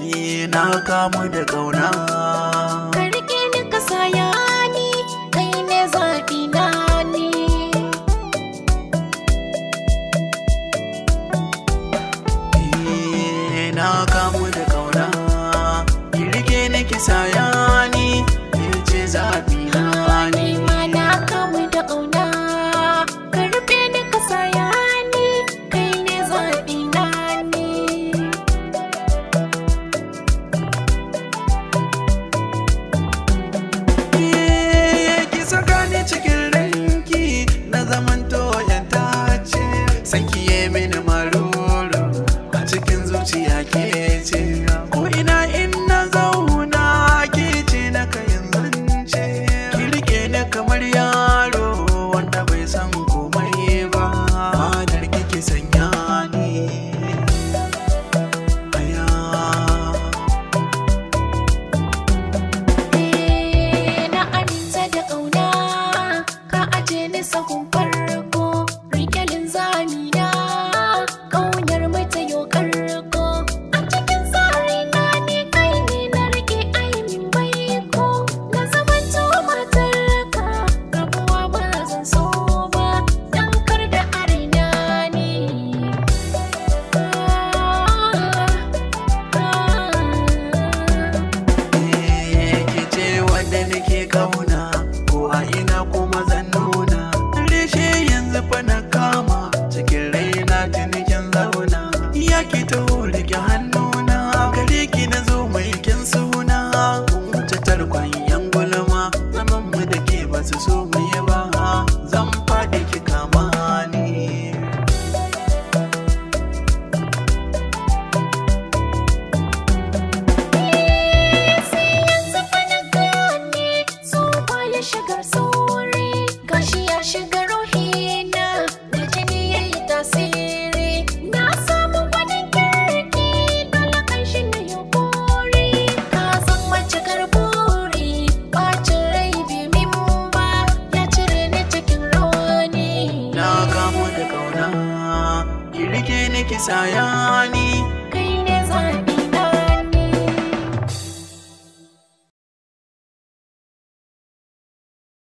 na kamu da ƙauna. Ka rike ni ka saya ni, kai ne zaɓi na ni. Na kamu da ƙauna, ki rike ni ki saya ni, ki ce zaɓi na ni. Ma na kamu da ƙauna, ka rike ni ka saya ni, kai ne zaɓi na ni. Ki saka ni cikin ranki, na zamanto yantacce, sanki ye mini maruru a cikin zuciya ke ce. Ko ina in na zauna ke ce na kayan zance, ki rike ni kamar yaro wanda bai san komai ba, madar kike sanya ni. Na aminta da ƙauna, ka aje ni sahun farko, rike linzami na, ƙaunar mu ta yo karko. A cikin tsari na ne kai ne na rike aimin baiko, na zamanto matarka, rabuwa ba zan so ba, dan kar da arina ne. Ki ce wanda nake kauna, ko a ina kuma zan nuna. Reshe yanzu fa na kama, cikin raina tunikin zauna. Ya ki taho rike hannuna, gare ki na zo mai kyan suna. Kun wuce tarkon yan gulma, zaman mu da ke ba su so mu yi ba. Zan faɗi ki kama ni. Sai yanzu fa na gane, so baya shigar sauri, gashi ya shiga ruhina, da jini ya yi tasiri. Na samu gwanin kirki, dole kan shi na yi buri. Ka san macikar buri, ɓacin rai bai min ba, ya cire ni cikin rauni. Na kamu da ƙauna, ki rike ni ki saya ni.